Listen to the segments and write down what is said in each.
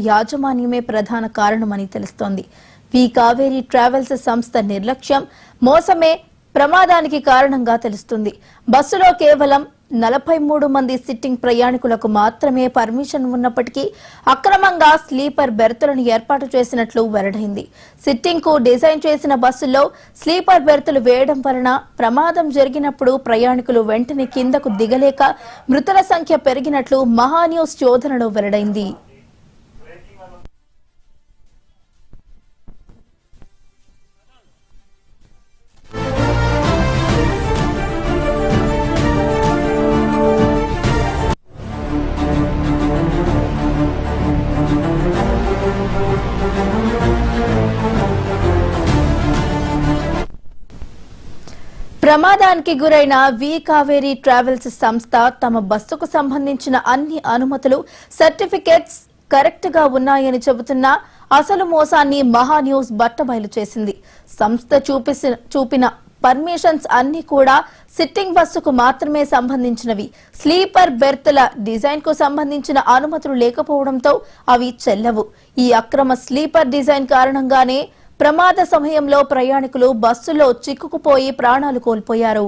యాజమాన్యమే ప్రధాన కారణమని తెలుస్తోంది. వి కావేరీ ట్రావెల్స్ సంస్థ నిర్లక్ష్యం, మోసమే ప్రమాదానికి కారణంగా తెలుస్తుంది. బస్సులో కేవలం 43 మంది సిట్టింగ్ ప్రయాణికులకు మాత్రమే పర్మిషన్ ఉన్నప్పటికీ అక్రమంగా స్లీపర్ బెర్తులను ఏర్పాటు చేసినట్లు వెల్లడైంది. సిట్టింగ్ కు డిజైన్ చేసిన బస్సుల్లో స్లీపర్ బెర్తులు వేయడం వలన ప్రమాదం జరిగినప్పుడు ప్రయాణికులు వెంటనే కిందకు దిగలేక మృతుల సంఖ్య పెరిగినట్లు మహాన్యూస్ శోధనలో వెల్లడైంది. ప్రమాదానికి గురైన వి కావేరీ ట్రావెల్స్ సంస్థ తమ బస్సుకు సంబంధించిన అన్ని అనుమతులు, సర్టిఫికెట్స్ కరెక్ట్ గా ఉన్నాయని చెబుతున్న అసలు మోసాన్ని మహాన్యూస్ బట్టబయలు చేసింది. సంస్థ చూపిన పర్మిషన్స్ అన్ని కూడా సిట్టింగ్ బస్సుకు మాత్రమే సంబంధించినవి. స్లీపర్ బెర్త్ల డిజైన్ కు సంబంధించిన అనుమతులు లేకపోవడంతో అవి చెల్లవు. ఈ అక్రమ స్లీపర్ డిజైన్ కారణంగానే ప్రమాద సమయంలో ప్రయాణికులు బస్సులో చిక్కుకుపోయి ప్రాణాలు కోల్పోయారు.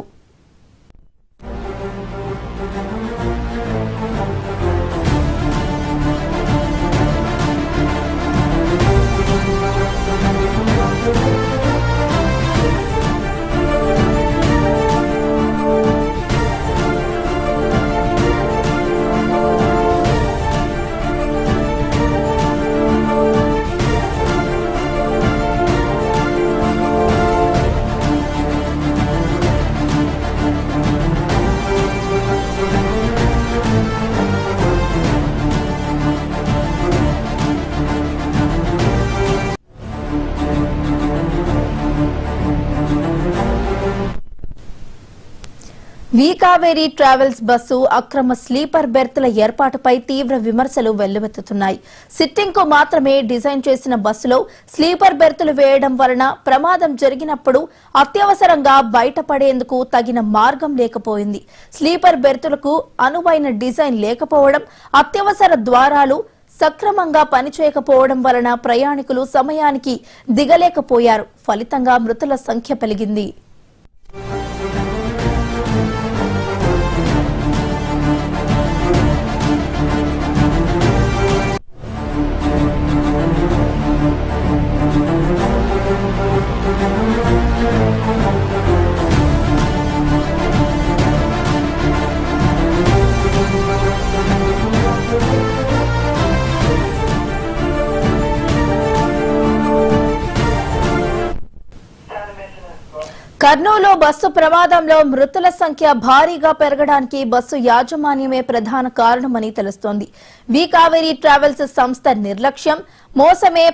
వి కావేరీ ట్రావెల్స్ బస్సు అక్రమ స్లీపర్ బెర్త్ల ఏర్పాటుపై తీవ్ర విమర్శలు వెల్లువెత్తుతున్నాయి. సిట్టింగ్ కు మాత్రమే డిజైన్ చేసిన బస్సులో స్లీపర్ బెర్తులు వేయడం వలన ప్రమాదం జరిగినప్పుడు అత్యవసరంగా బయటపడేందుకు తగిన మార్గం లేకపోయింది. స్లీపర్ బెర్తులకు అనువైన డిజైన్ లేకపోవడం, అత్యవసర ద్వారాలు సక్రమంగా పనిచేయకపోవడం వలన ప్రయాణికులు సమయానికి దిగలేకపోయారు. ఫలితంగా మృతుల సంఖ్య పెరిగింది. కర్నూలు బస్సు ప్రమాదంలో మృతుల సంఖ్య భారీగా పెరగడానికి బస్సు యాజమాన్యమే ప్రధాన కారణమని తెలుస్తోంది. వి కావేరీ ట్రావెల్స్ సంస్థ నిర్లక్ష్యం, మోసమే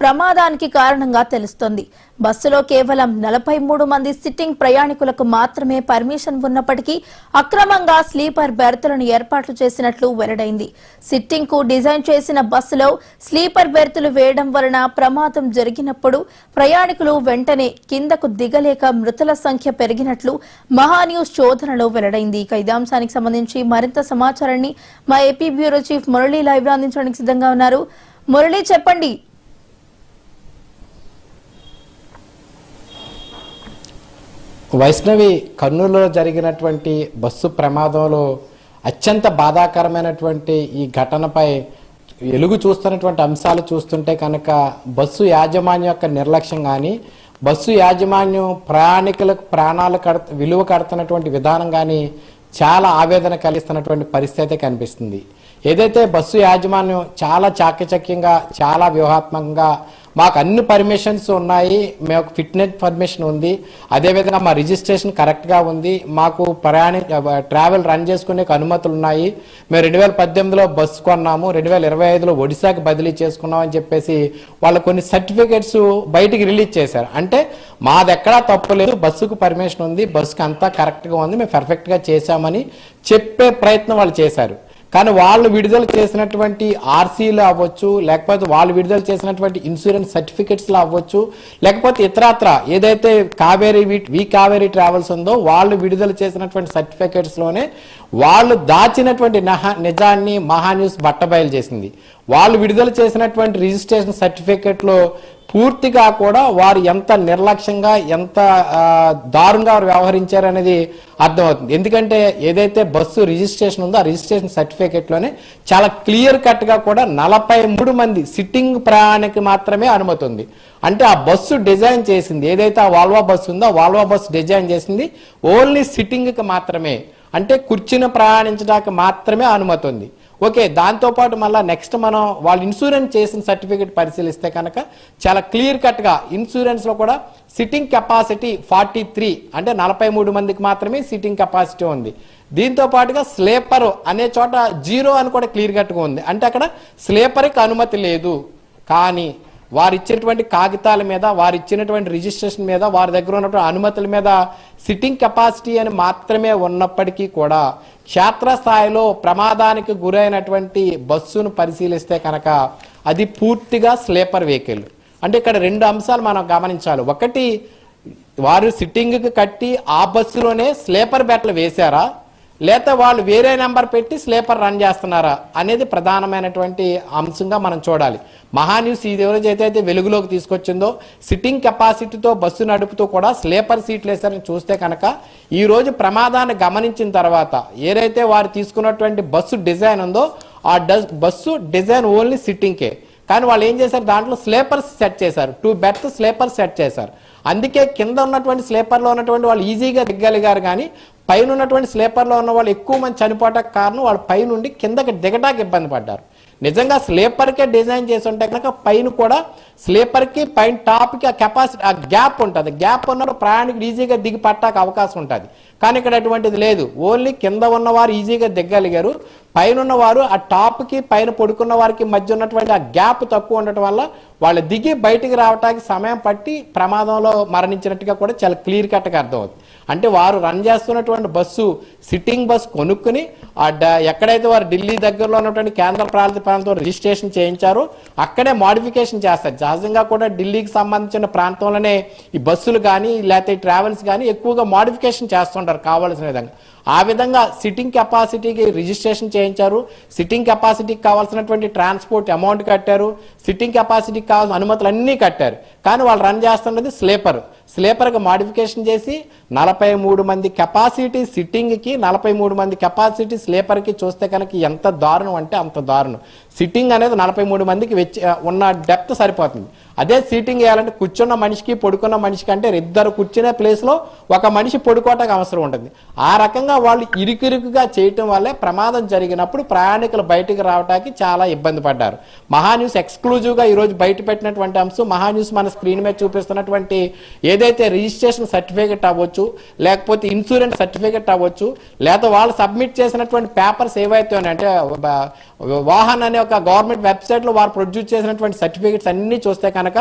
ప్రమాదానికి కారణంగా తెలుస్తోంది. బస్సులో కేవలం 43 మంది సిట్టింగ్ ప్రయాణికులకు మాత్రమే పర్మిషన్ ఉన్నప్పటికీ అక్రమంగా స్లీపర్ బెర్తులను ఏర్పాట్లు చేసినట్లు వెల్లడైంది. సిట్టింగ్ కు డిజైన్ చేసిన బస్సులో స్లీపర్ బెర్తులు వేయడం వలన ప్రమాదం జరిగినప్పుడు ప్రయాణికులు వెంటనే కిందకు దిగలేక మృతుల సంఖ్య పెరిగినట్లు మహాన్యూస్ శోధనలో వెల్లడైంది. ఇదే అంశానికి సంబంధించి మరింత సమాచారాన్ని మా AP bureau chief Murali live లో అందించడానికి సిద్ధంగా ఉన్నారు. మురళీ, చెప్పండి. వైష్ణవి, కర్నూలులో జరిగినటువంటి బస్సు ప్రమాదంలో అత్యంత బాధాకరమైనటువంటి ఈ ఘటనపై వెలుగు చూస్తున్నటువంటి అంశాలు చూస్తుంటే కనుక బస్సు యాజమాన్యం యొక్క నిర్లక్ష్యం కానీ, బస్సు యాజమాన్యం ప్రయాణికులకు ప్రాణాలు విలువ కడుతున్నటువంటి విధానం కానీ చాలా ఆవేదన కలిగిస్తున్నటువంటి పరిస్థితి కనిపిస్తుంది. ఏదైతే బస్సు యాజమాన్యం చాలా చాకచక్యంగా, చాలా వ్యూహాత్మకంగా మాకు అన్ని పర్మిషన్స్ ఉన్నాయి, మాకు ఫిట్నెస్ పర్మిషన్ ఉంది, అదేవిధంగా మా రిజిస్ట్రేషన్ కరెక్ట్గా ఉంది, మాకు ట్రావెల్ రన్ చేసుకునే అనుమతులు ఉన్నాయి, మేము 2018లో బస్సు కొన్నాము, 2025లో ఒడిశాకి బదిలీ చేసుకున్నాం అని చెప్పేసి వాళ్ళు కొన్ని సర్టిఫికేట్స్ బయటికి రిలీజ్ చేశారు. అంటే మాదెక్కడా తప్పు లేదు, బస్సుకు పర్మిషన్ ఉంది, బస్సుకు అంతా కరెక్ట్గా ఉంది, మేము పర్ఫెక్ట్గా చేశామని చెప్పే ప్రయత్నం వాళ్ళు చేశారు. కానీ వాళ్ళు విడుదల చేసినటువంటి ఆర్సీలు అవ్వచ్చు, లేకపోతే వాళ్ళు విడుదల చేసినటువంటి ఇన్సూరెన్స్ సర్టిఫికెట్స్లు అవ్వచ్చు, లేకపోతే ఇతరత్ర ఏదైతే కావేరీ ట్రావెల్స్ ఉందో వాళ్ళు విడుదల చేసినటువంటి సర్టిఫికెట్స్లోనే వాళ్ళు దాచినటువంటి నిజాన్ని మహాన్యూస్ బట్టబయలు చేసింది. వాళ్ళు విడుదల చేసినటువంటి రిజిస్ట్రేషన్ సర్టిఫికెట్లో పూర్తిగా కూడా వారు ఎంత నిర్లక్ష్యంగా ఎంత దారుణంగా వారు వ్యవహరించారనేది అర్థమవుతుంది. ఎందుకంటే ఏదైతే బస్సు రిజిస్ట్రేషన్ ఉందో ఆ రిజిస్ట్రేషన్ సర్టిఫికెట్లోనే చాలా క్లియర్ కట్గా కూడా 43 మంది సిట్టింగ్ ప్రయాణికి మాత్రమే అనుమతి ఉంది. అంటే ఆ బస్సు డిజైన్ చేసింది ఏదైతే ఆ వాల్వో బస్సు ఉందో ఆ వాల్వో బస్సు డిజైన్ చేసింది ఓన్లీ సిట్టింగ్కి మాత్రమే, అంటే కుర్చీని ప్రయాణించడానికి మాత్రమే అనుమతి ఉంది. ఓకే, దాంతోపాటు మళ్ళీ నెక్స్ట్ మనం వాళ్ళు ఇన్సూరెన్స్ చేసిన సర్టిఫికేట్ పరిశీలిస్తే కనుక చాలా క్లియర్ కట్గా ఇన్సూరెన్స్లో కూడా సిట్టింగ్ కెపాసిటీ 43 అంటే 43 మందికి మాత్రమే సిట్టింగ్ కెపాసిటీ ఉంది. దీంతో పాటుగా స్లీపర్ అనే చోట 0 అని కూడా క్లియర్ కట్గా ఉంది. అంటే అక్కడ స్లీపర్కి అనుమతి లేదు. కానీ వారు ఇచ్చినటువంటి కాగితాల మీద, వారు ఇచ్చినటువంటి రిజిస్ట్రేషన్ మీద, వారి దగ్గర ఉన్నటువంటి అనుమతుల మీద సిట్టింగ్ కెపాసిటీ అని మాత్రమే ఉన్నప్పటికీ కూడా క్షేత్రస్థాయిలో ప్రమాదానికి గురైనటువంటి బస్సును పరిశీలిస్తే కనుక అది పూర్తిగా స్లీపర్ వెహికల్. అంటే ఇక్కడ 2 అంశాలు మనం గమనించాలి. ఒకటి, వారు సిట్టింగ్కి కట్టి ఆ బస్సులోనే స్లీపర్ బెర్త్లు వేశారా, లేకపోతే వాళ్ళు వేరే నెంబర్ పెట్టి స్లీపర్ రన్ చేస్తున్నారా అనేది ప్రధానమైనటువంటి అంశంగా మనం చూడాలి. మహాన్యూస్ ఈ రోజు అయితే వెలుగులోకి తీసుకొచ్చిందో సిట్టింగ్ కెపాసిటీతో బస్సు నడుపుతూ కూడా స్లీపర్ సీట్లు వేసారని చూస్తే కనుక ఈ రోజు ప్రమాదాన్ని గమనించిన తర్వాత ఏదైతే వారు తీసుకున్నటువంటి బస్సు డిజైన్ ఉందో ఆ బస్సు డిజైన్ ఓన్లీ సిట్టింగ్కే, కానీ వాళ్ళు ఏం చేశారు, దాంట్లో స్లీపర్స్ సెట్ చేశారు, 2 బెర్త్ స్లీపర్ సెట్ చేశారు. అందుకే కింద ఉన్నటువంటి స్లీపర్లో ఉన్నటువంటి వాళ్ళు ఈజీగా దిగలిగారు, కానీ పైన ఉన్నటువంటి స్లీపర్లో ఉన్న వాళ్ళు ఎక్కువ మంది చనిపోవడానికి కారణం వాళ్ళు పైనుండి కిందకి దిగటానికి ఇబ్బంది పడ్డారు. నిజంగా స్లీపర్కే డిజైన్ చేసి ఉంటే కనుక పైన కూడా స్లీపర్కి పైన టాప్కి ఆ కెపాసిటీ ఆ గ్యాప్ ఉంటుంది. గ్యాప్ ఉన్నప్పుడు ప్రయాణికుడు ఈజీగా దిగి పట్టాక అవకాశం ఉంటుంది. కానీ ఇక్కడ అటువంటిది లేదు. ఓన్లీ కింద ఉన్నవారు ఈజీగా దిగ్గలిగారు, పైన ఉన్నవారు ఆ టాప్కి పైన పడుకున్న వారికి మధ్య ఉన్నటువంటి ఆ గ్యాప్ తక్కువ ఉండటం వల్ల వాళ్ళు దిగి బయటికి రావడానికి సమయం పట్టి ప్రమాదంలో మరణించినట్టుగా కూడా చాలా క్లియర్ కట్గా అర్థమవుతుంది. అంటే వారు రన్ చేస్తున్నటువంటి బస్సు సిట్టింగ్ బస్సు కొనుక్కుని ఎక్కడైతే వారు ఢిల్లీ దగ్గరలో ఉన్నటువంటి కేంద్ర పాలిత ప్రాంతంలో రిజిస్ట్రేషన్ చేయించారో అక్కడే మోడిఫికేషన్ చేస్తారు. సహజంగా కూడా ఢిల్లీకి సంబంధించిన ప్రాంతంలోనే ఈ బస్సులు కానీ లేకపోతే ట్రావెల్స్ కానీ ఎక్కువగా మోడిఫికేషన్ చేస్తుంటారు కావాల్సిన విధంగా. ఆ విధంగా సిట్టింగ్ కెపాసిటీకి రిజిస్ట్రేషన్ చేయించారు, సిట్టింగ్ కెపాసిటీకి కావాల్సినటువంటి ట్రాన్స్పోర్ట్ అమౌంట్ కట్టారు, సిట్టింగ్ కెపాసిటీకి కావాల్సిన అనుమతులు అన్నీ కట్టారు. కానీ వాళ్ళు రన్ చేస్తున్నది స్లీపర్కి మోడిఫికేషన్ చేసి 43 మంది కెపాసిటీ సిట్టింగ్కి 43 మంది కెపాసిటీ స్లీపర్కి చూస్తే కనుక ఎంత దారుణం అంటే అంత దారుణం. సిట్టింగ్ అనేది 43 మందికి ఉన్న డెప్త్ సరిపోతుంది. అదే సీటింగ్ వేయాలంటే కూర్చున్న మనిషికి పడుకున్న మనిషికి అంటే 2 కూర్చునే ప్లేస్లో ఒక మనిషి పడుకోవటానికి అవసరం ఉంటుంది. ఆ రకంగా వాళ్ళు ఇరుకిరుకుగా చేయటం వల్లే ప్రమాదం జరిగినప్పుడు ప్రయాణికులు బయటికి రావడానికి చాలా ఇబ్బంది పడ్డారు. మహాన్యూస్ ఎక్స్క్లూజివ్గా ఈరోజు బయట పెట్టినటువంటి అంశం, మహాన్యూస్ మన స్క్రీన్ మీద చూపిస్తున్నటువంటి ఏదైతే రిజిస్ట్రేషన్ సర్టిఫికేట్ అవ్వచ్చు, లేకపోతే ఇన్సూరెన్స్ సర్టిఫికేట్ అవ్వచ్చు, లేదా వాళ్ళు సబ్మిట్ చేసినటువంటి పేపర్స్ ఏవైతే ఉన్నాయంటే వాహన్ అనే ఒక గవర్నమెంట్ వెబ్సైట్లో వారు ప్రొడ్యూస్ చేసినటువంటి సర్టిఫికేట్స్ అన్ని చూస్తే కనుక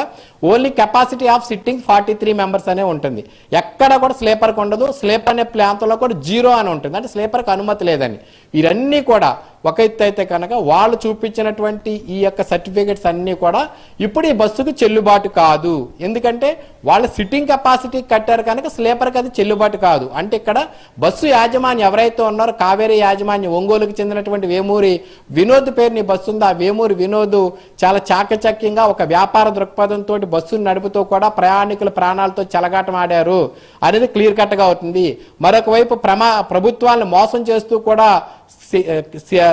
only capacity of sitting 43 members అనే ఉంటుంది. ఎక్కడ కూడా స్లీపర్కి ఉండదు. స్లీపర్ అనే ప్రాంతంలో కూడా 0 అని ఉంటుంది, అంటే స్లీపర్కి అనుమతి లేదని. ఇవన్నీ కూడా ఒక ఎత్తు అయితే కనుక వాళ్ళు చూపించినటువంటి ఈ యొక్క సర్టిఫికేట్స్ అన్నీ కూడా ఇప్పుడు ఈ బస్సుకు చెల్లుబాటు కాదు. ఎందుకంటే వాళ్ళు సిట్టింగ్ కెపాసిటీ కట్టారు కనుక స్లీపర్కి అది చెల్లుబాటు కాదు. అంటే ఇక్కడ బస్సు యాజమాన్యం ఎవరైతే ఉన్నారో కావేరీ యాజమాన్యం ఒంగోలుకు చెందినటువంటి వేమూరి వినోద్ పేరుని బస్సు ఉంది. ఆ వేమూరి వినోద్ చాలా చాకచక్యంగా ఒక వ్యాపార దృక్పథంతో బస్సును నడుపుతూ కూడా ప్రయాణికుల ప్రాణాలతో చెలగాటం ఆడారు అనేది క్లియర్ కట్గా అవుతుంది. మరొక వైపు ప్రభుత్వాలను మోసం చేస్తూ కూడా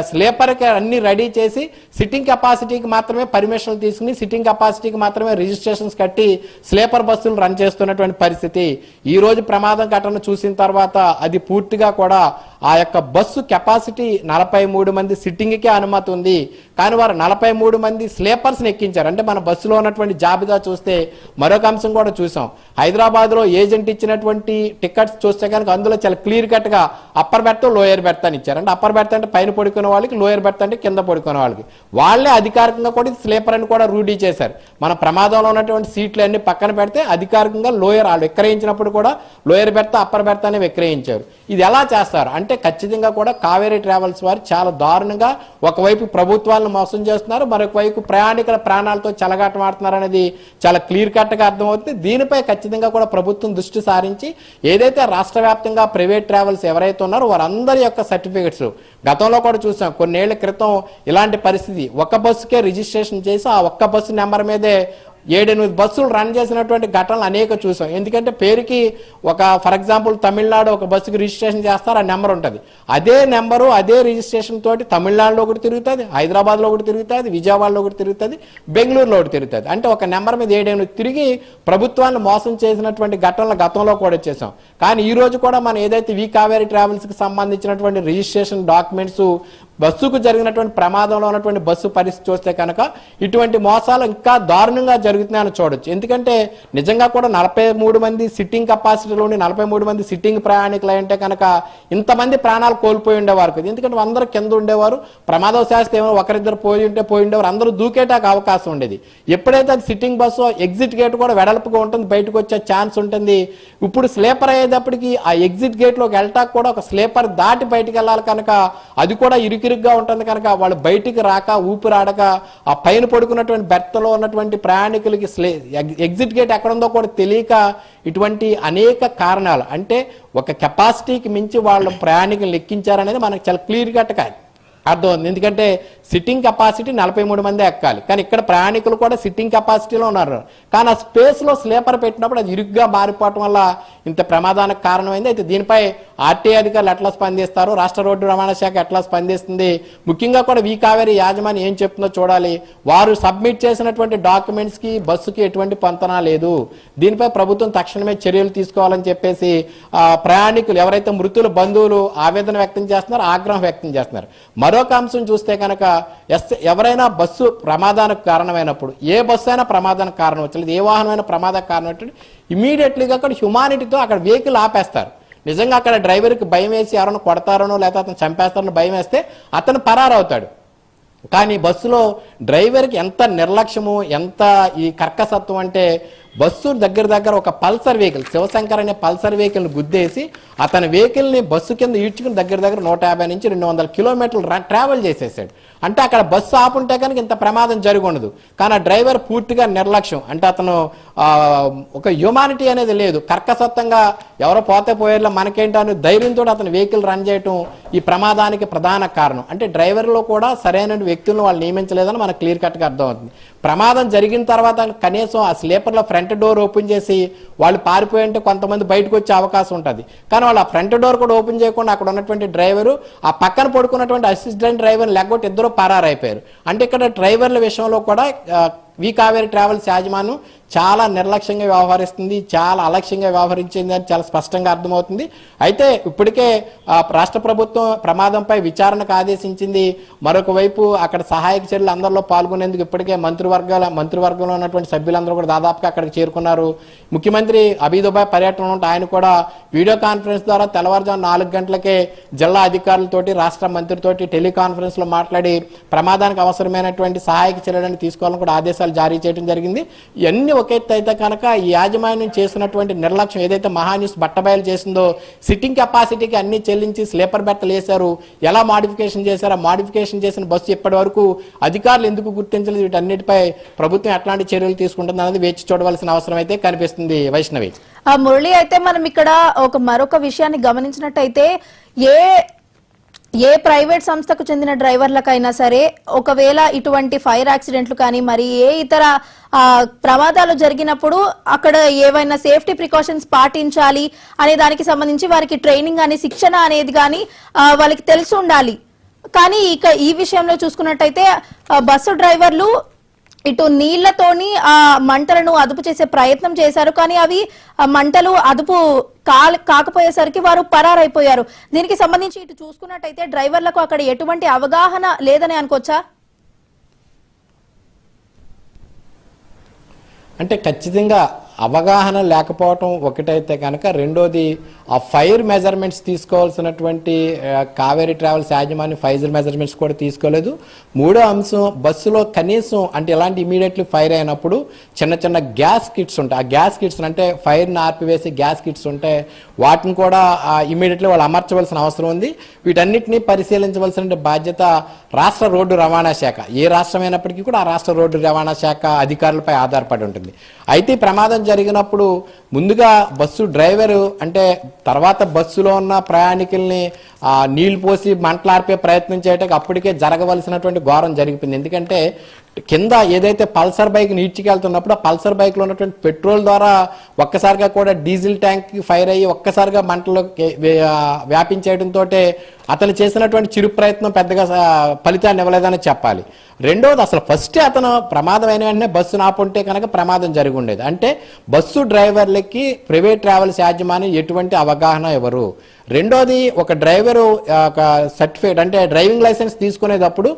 స్లీపర్కి అన్ని రెడీ చేసి సిట్టింగ్ కెపాసిటీకి మాత్రమే పర్మిషన్లు తీసుకుని సిట్టింగ్ కెపాసిటీకి మాత్రమే రిజిస్ట్రేషన్స్ కట్టి స్లీపర్ బస్సులు రన్ చేస్తున్నటువంటి పరిస్థితి. ఈ రోజు ప్రమాదం ఘటన చూసిన తర్వాత అది పూర్తిగా కూడా ఆ యొక్క బస్సు కెపాసిటీ 43 మంది సిట్టింగ్కే అనుమతి ఉంది, కానీ వారు 43 మంది స్లీపర్స్ని ఎక్కించారు. అంటే మన బస్సులో ఉన్నటువంటి జాబితా చూస్తే మరొక అంశం కూడా చూసాం. హైదరాబాద్లో ఏజెంట్ ఇచ్చినటువంటి టికెట్స్ చూస్తే కనుక అందులో చాలా క్లియర్ కట్గా అప్పర్ బెర్త్ లోయర్ బెర్త్ అని ఇచ్చారు. అంటే అప్పర్ బెర్త్ అంటే పైన పడుకునే వాళ్ళకి, లోయర్ బెర్త్ అంటే కింద పడుకునే వాళ్ళకి. వాళ్ళే అధికారికంగా కూడా స్లీపర్ అని కూడా రూఢీ చేశారు. మన ప్రమాదంలో ఉన్నటువంటి సీట్లు అన్ని పక్కన పెడితే అధికారికంగా లోయర్ వాళ్ళు విక్రయించినప్పుడు కూడా లోయర్ బెర్త్ అప్పర్ బెర్త్ అని విక్రయించారు. ఇది ఎలా చేస్తారు అంటే అంటే ఖచ్చితంగా కూడా కావేరీ ట్రావెల్స్ వారు చాలా దారుణంగా ఒకవైపు ప్రభుత్వాలను మోసం చేస్తున్నారు, మరొక వైపు ప్రయాణికుల ప్రాణాలతో చెలగాటం ఆడుతున్నారు అనేది చాలా క్లియర్ కట్గా అర్థమవుతుంది. దీనిపై ఖచ్చితంగా కూడా ప్రభుత్వం దృష్టి సారించి ఏదైతే రాష్ట్ర వ్యాప్తంగా ప్రైవేట్ ట్రావెల్స్ ఎవరైతే ఉన్నారో వారందరి యొక్క సర్టిఫికెట్స్ గతంలో కూడా చూసాం. కొన్నేళ్ల క్రితం ఇలాంటి పరిస్థితి, ఒక బస్సుకే రిజిస్ట్రేషన్ చేసి ఆ ఒక్క బస్సు నెంబర్ మీదే 7-8 బస్సులు రన్ చేసినటువంటి ఘటనలు అనేక చూసాం. ఎందుకంటే పేరుకి ఒక ఫర్ ఎగ్జాంపుల్ తమిళనాడు ఒక బస్సుకి రిజిస్ట్రేషన్ చేస్తారు, ఆ నెంబర్ ఉంటుంది. అదే నెంబరు అదే రిజిస్ట్రేషన్ తోటి తమిళనాడులో ఒకటి తిరుగుతుంది, హైదరాబాద్లో ఒకటి తిరుగుతుంది, విజయవాడలో ఒకటి తిరుగుతుంది, బెంగళూరులో ఒకటి తిరుగుతుంది. అంటే ఒక నెంబర్ మీద 7-8 తిరిగి ప్రభుత్వాన్ని మోసం చేసినటువంటి ఘటనలు గతంలో కూడా చేసాం. కానీ ఈ రోజు కూడా మనం ఏదైతే వి కావేరీ ట్రావెల్స్కి సంబంధించినటువంటి రిజిస్ట్రేషన్ డాక్యుమెంట్స్ బస్సుకు జరిగినటువంటి ప్రమాదంలో ఉన్నటువంటి బస్సు పరిస్థితి చూస్తే కనుక ఇటువంటి మోసాలు ఇంకా దారుణంగా జరుగుతున్నాయని చూడొచ్చు. ఎందుకంటే నిజంగా కూడా 43 మంది సిట్టింగ్ కెపాసిటీలోని 43 మంది సిట్టింగ్ ప్రయాణికులు అంటే కనుక ఇంతమంది ప్రాణాలు కోల్పోయి ఉండేవారు కదా. ఎందుకంటే అందరూ కింద ఉండేవారు, ప్రమాదవశాస్తు ఏమో ఒకరిద్దరు పోయి ఉండేవారు, అందరూ దూకేటానికి అవకాశం ఉండేది. ఎప్పుడైతే అది సిట్టింగ్ బస్సు ఎగ్జిట్ గేట్ కూడా వెడల్పుగా ఉంటుంది, బయటకు వచ్చే ఛాన్స్ ఉంటుంది. ఇప్పుడు స్లీపర్ అయ్యేటప్పటికి ఆ ఎగ్జిట్ గేట్లోకి వెళ్ళటానికి కూడా ఒక స్లీపర్ దాటి బయటికి వెళ్ళాలి కనుక అది కూడా ఇరుకిరుగ్గా ఉంటుంది కనుక వాళ్ళు బయటికి రాక ఊపిరాడక ఆ పైన పడుకున్నటువంటి బెర్త్లో ఉన్నటువంటి ప్రయాణికులకి ఎగ్జిట్ గేట్ ఎక్కడ ఉందో కూడా తెలియక ఇటువంటి అనేక కారణాలు, అంటే ఒక కెపాసిటీకి మించి వాళ్ళు ప్రయాణికులు ఎక్కించారనేది మనకు చాలా క్లియర్ కట్గా అర్థం. ఎందుకంటే సిట్టింగ్ కెపాసిటీ 43 మంది ఎక్కాలి, కానీ ఇక్కడ ప్రయాణికులు కూడా సిట్టింగ్ కెపాసిటీలో ఉన్నారు. కానీ ఆ స్పేస్లో స్లీపర్ పెట్టినప్పుడు అది ఇరుగ్గా మారిపోవటం వల్ల ఇంత ప్రమాదానికి కారణమైంది. అయితే దీనిపై ఆర్టీఐ అధికారులు ఎట్లా స్పందిస్తారు, రాష్ట్ర రోడ్డు రవాణా శాఖ ఎట్లా స్పందిస్తుంది, ముఖ్యంగా కూడా వి కావేరీ యాజమాన్యం ఏం చెప్తుందో చూడాలి. వారు సబ్మిట్ చేసినటువంటి డాక్యుమెంట్స్కి బస్సుకి ఎటువంటి పొంతన లేదు, దీనిపై ప్రభుత్వం తక్షణమే చర్యలు తీసుకోవాలని చెప్పేసి ప్రయాణికులు ఎవరైతే మృతుల బంధువులు ఆవేదన వ్యక్తం చేస్తున్నారో, ఆగ్రహం వ్యక్తం చేస్తున్నారు. మరొక అంశం చూస్తే కనుక ఎవరైనా బస్సు ప్రమాదానికి కారణమైనప్పుడు, ఏ బస్సు అయినా ప్రమాదానికి కారణం వచ్చలేదు, ఏ వాహనమైనా ప్రమాదానికి కారణం వచ్చి ఇమీడియట్లీగా అక్కడ హ్యుమానిటీతో అక్కడ వెహికల్ ఆపేస్తారు. నిజంగా అక్కడ డ్రైవర్కి భయం వేసి ఎవరైనా కొడతారనో లేకపోతే అతను చంపేస్తారనో భయం వేస్తే అతను పరారవుతాడు. కానీ బస్సులో డ్రైవర్కి ఎంత నిర్లక్ష్యము, ఎంత ఈ కర్కసత్వం అంటే బస్సు దగ్గర ఒక పల్సర్ వెహికల్, శివశంకర్ అనే పల్సర్ వెహికల్ని గుద్దేసి అతని వెహికల్ని బస్సు కింద ఈడ్చుకుని దగ్గర 150 నుంచి 200 కిలోమీటర్లు ట్రావెల్ చేసేసాడు. అంటే అక్కడ బస్సు ఆపుంటే కనుక ఇంత ప్రమాదం జరిగి ఉండదు. కానీ ఆ డ్రైవర్ పూర్తిగా నిర్లక్ష్యం, అంటే అతను ఒక హ్యూమానిటీ అనేది లేదు, కర్కసత్వంగా ఎవరో పోతే పోయేలా మనకేంటో అని ధైర్యంతో అతను వెహికల్ రన్ చేయటం ఈ ప్రమాదానికి ప్రధాన కారణం. అంటే డ్రైవర్లో కూడా సరైన వ్యక్తులను వాళ్ళు నియమించలేదని మనకు క్లియర్ కట్గా అర్థమవుతుంది. ప్రమాదం జరిగిన తర్వాత కనీసం ఆ స్లీపర్లో ఫ్రంట్ డోర్ ఓపెన్ చేసి వాళ్ళు పారిపోయి ఉంటే కొంతమంది బయటకు వచ్చే అవకాశం ఉంటుంది. కానీ వాళ్ళు ఆ ఫ్రంట్ డోర్ కూడా ఓపెన్ చేయకుండా అక్కడ ఉన్నటువంటి డ్రైవరు ఆ పక్కన పడుకున్నటువంటి అసిస్టెంట్ డ్రైవర్ లేకపోతే ఇద్దరు పరారైపోయారు. అంటే ఇక్కడ డ్రైవర్ల విషయంలో కూడా వి కావేరీ ట్రావెల్స్ యాజమాన్యం చాలా నిర్లక్ష్యంగా వ్యవహరిస్తుంది, చాలా అలక్ష్యంగా వ్యవహరించింది అని చాలా స్పష్టంగా అర్థమవుతుంది. అయితే ఇప్పటికే రాష్ట్ర ప్రభుత్వం ప్రమాదంపై విచారణకు ఆదేశించింది. మరొక వైపు అక్కడ సహాయక చర్యలు అందరిలో పాల్గొనేందుకు ఇప్పటికే మంత్రివర్గంలో ఉన్నటువంటి సభ్యులందరూ కూడా దాదాపుగా అక్కడికి చేరుకున్నారు. ముఖ్యమంత్రి అబీదుబాయ్ పర్యటన ఉంటే ఆయన కూడా వీడియో కాన్ఫరెన్స్ ద్వారా తెల్లవారుజాము 4 గంటలకే జిల్లా అధికారులతోటి రాష్ట్ర మంత్రితోటి టెలికాన్ఫరెన్స్ లో మాట్లాడి ప్రమాదానికి అవసరమైనటువంటి సహాయక చర్యలను తీసుకోవాలని కూడా ఆదేశాలు జారీ చేయడం జరిగింది. ఇవన్నీ ఒక ఎత్తు అయితే కనుక ఈ యాజమాన్యం చేసినటువంటి నిర్లక్ష్యం ఏదైతే మహాన్యూస్ బట్టబయలు చేసిందో, సిట్టింగ్ కెపాసిటీకి అన్ని చెల్లించి స్లీపర్ బెర్తలు వేశారు, ఎలా మాడిఫికేషన్ చేశారు, మాడిఫికేషన్ చేసిన బస్సు ఇప్పటి వరకు అధికారులు ఎందుకు గుర్తించలేదు, వీటన్నిటిపై ప్రభుత్వం ఎట్లాంటి చర్యలు తీసుకుంటుంది అనేది వేచి చూడవలసిన అవసరం అయితే కనిపిస్తుంది. వైష్ణవి మురళి, అయితే మనం ఇక్కడ మరొక విషయాన్ని గమనించినట్టయితే ఏ ప్రైవేట్ సంస్థకు చెందిన డ్రైవర్లకైనా సరే ఒకవేళ ఇటువంటి ఫైర్ యాక్సిడెంట్లు కానీ మరి ఏ ఇతర ప్రమాదాలు జరిగినప్పుడు అక్కడ ఏవైనా సేఫ్టీ ప్రికాషన్స్ పాటించాలి అనే దానికి సంబంధించి వారికి ట్రైనింగ్ కానీ శిక్షణ అనేది కానీ వాళ్ళకి తెలిసి ఉండాలి. కానీ ఇక ఈ విషయంలో చూసుకున్నట్టయితే బస్సు డ్రైవర్లు ఇటు నీళ్లతోని ఆ మంటలను అదుపు చేసే ప్రయత్నం చేశారు, కానీ అవి మంటలు అదుపు కాకపోయేసరికి వారు పరారైపోయారు. దీనికి సంబంధించి ఇటు చూసుకున్నట్టయితే డ్రైవర్లకు అక్కడ ఎటువంటి అవగాహన లేదని అనుకోవచ్చా? అంటే ఖచ్చితంగా అవగాహన లేకపోవటం ఒకటైతే కనుక, రెండోది ఆ ఫైర్ మెజర్మెంట్స్ తీసుకోవాల్సినటువంటి కావేరీ ట్రావెల్స్ యాజమాన్యం ఫైర్ మెజర్మెంట్స్ కూడా తీసుకోలేదు. మూడో అంశం, బస్సులో కనీసం అంటే ఇలాంటి ఇమీడియట్లీ ఫైర్ అయినప్పుడు చిన్న చిన్న గ్యాస్ కిట్స్ ఉంటాయి. ఆ గ్యాస్ కిట్స్ అంటే ఫైర్ని ఆర్పివేసి గ్యాస్ కిట్స్ ఉంటాయి, వాటిని కూడా ఇమీడియట్లీ వాళ్ళు అమర్చవలసిన అవసరం ఉంది. వీటన్నిటిని పరిశీలించవలసిన బాధ్యత రాష్ట్ర రోడ్డు రవాణా శాఖ, ఏ రాష్ట్రం అయినప్పటికీ కూడా ఆ రాష్ట్ర రోడ్డు రవాణా శాఖ అధికారులపై ఆధారపడి ఉంటుంది. అయితే ప్రమాదం జరిగినప్పుడు ముందుగా బస్సు డ్రైవరు అంటే తర్వాత బస్సులో ఉన్న ప్రయాణికుల్ని నీళ్లు పోసి మంటలార్పే ప్రయత్నం చేయడానికి అప్పటికే జరగవలసినటువంటి ఘోరం జరిగిపోయింది. ఎందుకంటే కింద ఏదైతే పల్సర్ బైక్ నీడ్చికెళ్తున్నప్పుడు ఆ పల్సర్ బైక్లో ఉన్నటువంటి పెట్రోల్ ద్వారా ఒక్కసారిగా కూడా డీజిల్ ట్యాంక్ ఫైర్ అయ్యి ఒక్కసారిగా మంటలు వ్యాపించేయడంతో అతను చేసినటువంటి చిరు ప్రయత్నం పెద్దగా ఫలితాన్ని ఇవ్వలేదని చెప్పాలి. రెండవది, అసలు ఫస్ట్ అతను ప్రమాదం అయిన వెంటనే బస్సు నాపుంటే కనుక ప్రమాదం జరిగి ఉండేది. అంటే బస్సు డ్రైవర్లకి ప్రైవేట్ ట్రావెల్స్ యాజమాన్యం ఎటువంటి అవగాహన ఎవరు. రెండోది, ఒక డ్రైవరు ఒక సర్టిఫికేట్ అంటే డ్రైవింగ్ లైసెన్స్ తీసుకునేటప్పుడు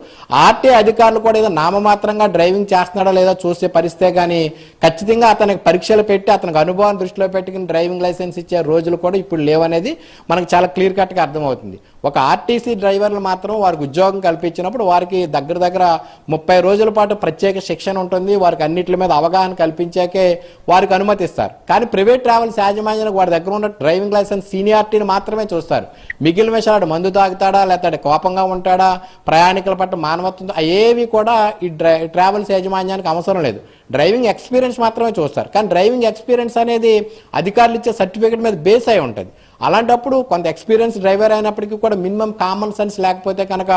ఆర్టీఏ అధికారులు కూడా ఏదో నామమాత్రంగా డ్రైవింగ్ చేస్తున్నాడో లేదో చూసే పరిస్థితే కానీ ఖచ్చితంగా అతనికి పరీక్షలు పెట్టి అతనికి అనుభవాన్ని దృష్టిలో పెట్టుకుని డ్రైవింగ్ లైసెన్స్ ఇచ్చే రోజులు కూడా ఇప్పుడు లేవనేది మనకు చాలా క్లియర్ కట్గా అర్థమవుతుంది. ఒక ఆర్టీసీ డ్రైవర్లు మాత్రం వారికి ఉద్యోగం కల్పించినప్పుడు వారికి దగ్గర 30 రోజుల పాటు ప్రత్యేక శిక్షణ ఉంటుంది. వారికి అన్నిటి మీద అవగాహన కల్పించాకే వారికి అనుమతిస్తారు. కానీ ప్రైవేట్ ట్రావెల్స్ యాజమాన్యానికి వారి దగ్గర ఉన్న డ్రైవింగ్ లైసెన్స్ సీనియారిటీని మాత్రమే చూస్తారు. మిగిలిన విషయాలు మందు తాగుతాడా, లేకపోతే కోపంగా ఉంటాడా, ప్రయాణికుల పట్ల మానవత్వం ఏవి కూడా ఈ ట్రావెల్స్ యాజమాన్యానికి అవసరం లేదు. డ్రైవింగ్ ఎక్స్పీరియన్స్ మాత్రమే చూస్తారు. కానీ డ్రైవింగ్ ఎక్స్పీరియన్స్ అనేది అధికారులు ఇచ్చే సర్టిఫికేట్ మీద బేస్ అయి ఉంటుంది. అలాంటప్పుడు కొంత ఎక్స్పీరియన్స్ డ్రైవర్ అయినప్పటికీ కూడా మినిమం కామన్ సెన్స్ లేకపోతే కనుక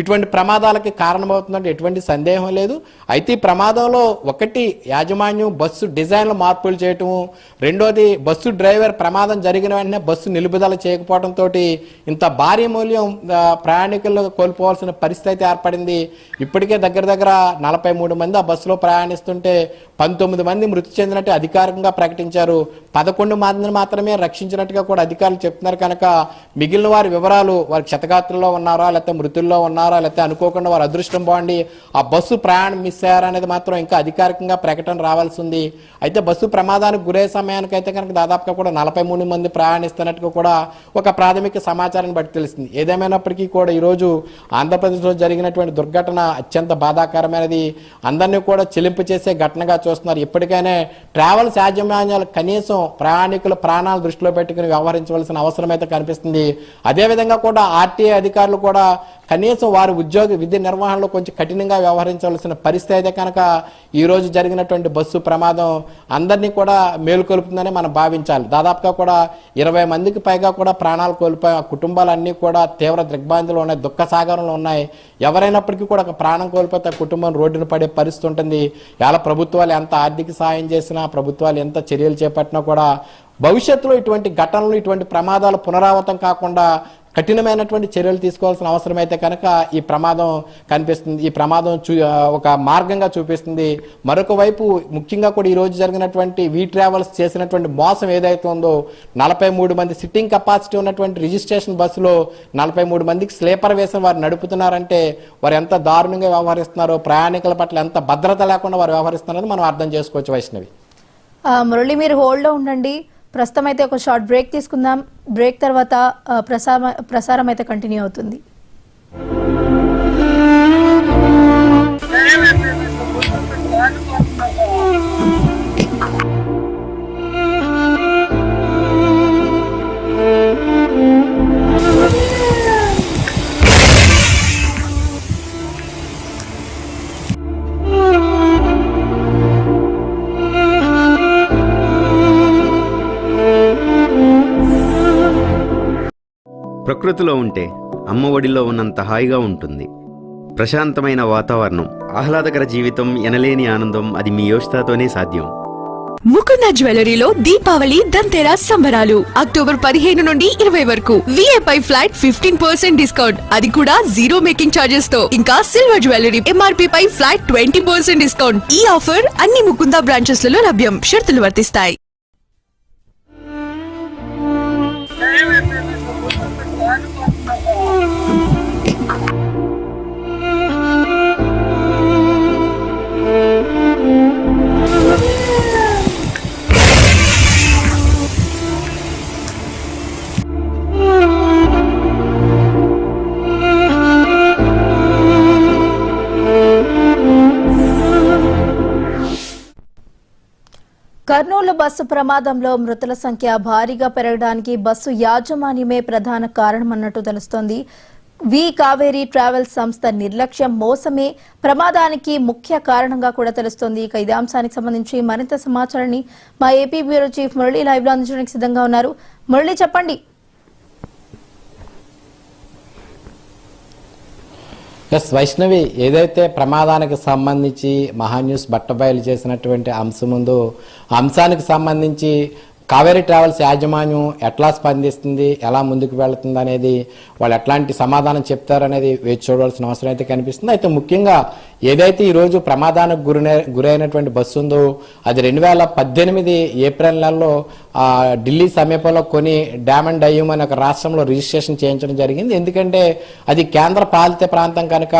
ఇటువంటి ప్రమాదాలకి కారణమవుతుందంటే ఎటువంటి సందేహం లేదు. అయితే ఈ ప్రమాదంలో ఒకటి, యాజమాన్యం బస్సు డిజైన్లో మార్పులు చేయటము, రెండోది బస్సు డ్రైవర్ ప్రమాదం జరిగిన వెంటనే బస్సు నిలుపుదల చేయకపోవడంతో ఇంత భారీ మూల్యం ప్రయాణికులు కోల్పోవాల్సిన పరిస్థితి ఏర్పడింది. ఇప్పటికే దగ్గర 43 మంది ఆ బస్సులో ప్రయాణిస్తుంటే 19 మంది మృతి చెందినట్టు అధికారికంగా ప్రకటించారు. 11 మందిని మాత్రమే రక్షించినట్టుగా కూడా అధికారులు చెప్తున్నారు. కనుక మిగిలిన వారి వివరాలు, వారి క్షతగాత్రుల్లో ఉన్నారా, లేకపోతే మృతుల్లో ఉన్నారా, లేకపోతే అనుకోకుండా వారు అదృష్టం బాగుండి ఆ బస్సు ప్రయాణం మిస్ అయ్యారనేది మాత్రం ఇంకా అధికారికంగా ప్రకటన రావాల్సి ఉంది. అయితే బస్సు ప్రమాదానికి గురే సమయానికి అయితే కనుక దాదాపుగా కూడా 43 మంది ప్రయాణిస్తున్నట్టుగా కూడా ఒక ప్రాథమిక సమాచారాన్ని బట్టి తెలిసింది. ఏదేమైనప్పటికీ కూడా ఈరోజు ఆంధ్రప్రదేశ్లో జరిగినటువంటి దుర్ఘటన అత్యంత బాధాకరమైనది, అందరినీ కూడా చెలింపు చేసే ఘటనగా చూస్తున్నారు. ఇప్పటికైనా ట్రావెల్స్ యాజమాన్యాలు కనీసం ప్రయాణికుల ప్రాణాలు దృష్టిలో పెట్టుకుని వ్యవహరించవలసిన అవసరం అయితే కనిపిస్తుంది. అదేవిధంగా కూడా ఆర్టీఏ అధికారులు కూడా కనీసం వారి ఉద్యోగ విధి నిర్వహణలో కొంచెం కఠినంగా వ్యవహరించవలసిన పరిస్థితి అయితే కనుక ఈ రోజు జరిగినటువంటి బస్సు ప్రమాదం అందరినీ కూడా మేలుకొల్పుతుందని మనం భావించాలి. దాదాపుగా కూడా 20 మందికి పైగా కూడా ప్రాణాలు కోల్పోయి ఆ కుటుంబాలన్నీ కూడా తీవ్ర దిగ్భ్రాంతిలో ఉన్నాయి, దుఃఖ సాగరంలో ఉన్నాయి. ఎవరైనప్పటికీ కూడా ఒక ప్రాణం కోల్పోతే ఆ కుటుంబం రోడ్డున పడే పరిస్థితి ఉంటుంది. ఇలా ప్రభుత్వాలు ఎంత ఆర్థిక సాయం చేసినా, ప్రభుత్వాలు ఎంత చర్యలు చేపట్టినా కూడా భవిష్యత్తులో ఇటువంటి ఘటనలు, ఇటువంటి ప్రమాదాలు పునరావృతం కాకుండా కఠినమైనటువంటి చర్యలు తీసుకోవాల్సిన అవసరం అయితే కనుక ఈ ప్రమాదం కనిపిస్తుంది. ఈ ప్రమాదం ఒక మార్గంగా చూపిస్తుంది. మరొక వైపు ముఖ్యంగా కూడా ఈ రోజు జరిగినటువంటి వీ ట్రావెల్స్ చేసినటువంటి మోసం ఏదైతే ఉందో, 43 మంది సిట్టింగ్ కెపాసిటీ ఉన్నటువంటి రిజిస్ట్రేషన్ బస్సులో 43 మందికి స్లీపర్ వేసిన వారు నడుపుతున్నారంటే వారు ఎంత దారుణంగా వ్యవహరిస్తున్నారో, ప్రయాణికుల పట్ల ఎంత భద్రత లేకుండా వారు వ్యవహరిస్తున్నారో మనం అర్థం చేసుకోవచ్చు. వైష్ణవి, మురళి మీరు హోల్డ్లో ఉండండి. ప్రస్తుతం అయితే ఒక షార్ట్ బ్రేక్ తీసుకుందాం. బ్రేక్ తర్వాత ప్రసారం అయితే కంటిన్యూ అవుతుంది. ప్రకృతిలో ఉంటే అమ్మ ఒడిలో ఉన్నంత హాయిగా ఉంటుంది. ప్రశాంతమైన వాతావరణం, ఆహ్లాదకర జీవితం, ఎనలేని ఆనందం అది మీ యోషితాతోనే సాధ్యం. ముకుంద జ్యువెలరీలో దీపావళి దంతెరాస్ సంబరాలు అక్టోబర్ 15 నుండి 20 వరకు. విఐపి ఫ్లాట్ 15% డిస్కౌంట్, అది కూడా 0 మేకింగ్ చార్జెస్ తో. ఇంకా సిల్వర్ జ్యువెలరీ ఎంఆర్పి పై ఫ్లాట్ 20% డిస్కౌంట్. ఈ ఆఫర్ అన్ని ముకుంద బ్రాంచెస్ లలో లభ్యం. షరతులు వర్తిస్తాయి. కర్నూలు బస్సు ప్రమాదంలో మృతుల సంఖ్య భారీగా పెరగడానికి బస్సు యాజమాన్యమే ప్రధాన కారణమన్నట్టు తెలుస్తోంది. వి కావేరీ ట్రావెల్స్ సంస్థ నిర్లక్ష్యం, మోసమే ప్రమాదానికి ముఖ్య కారణంగా కూడా తెలుస్తోంది. ఇక ఇదే అంశానికి సంబంధించి మరింత సమాచారాన్ని మా AP bureau chief Murali live లో అందించడానికి సిద్ధంగా ఉన్నారు. మురళి, చెప్పండి. వైష్ణవి, ఏదైతే ప్రమాదానికి సంబంధించి మహాన్యూస్ బట్టబయలు చేసినటువంటి అంశం ఉందో ఆ అంశానికి సంబంధించి కావేరీ ట్రావెల్స్ యాజమాన్యం ఎట్లా స్పందిస్తుంది, ఎలా ముందుకు వెళుతుంది అనేది, వాళ్ళు ఎట్లాంటి సమాధానం చెప్తారనేది వేచి చూడవలసిన అవసరం అయితే కనిపిస్తుంది. అయితే ముఖ్యంగా ఏదైతే ఈరోజు ప్రమాదానికి గురైనటువంటి బస్సు ఉందో అది 2018 ఏప్రిల్ నెలలో ఢిల్లీ సమీపంలో కొని డామ్ అండ్ డయ్యూమ్ అనే ఒక రాష్ట్రంలో రిజిస్ట్రేషన్ చేయించడం జరిగింది. ఎందుకంటే అది కేంద్ర పాలిత ప్రాంతం కనుక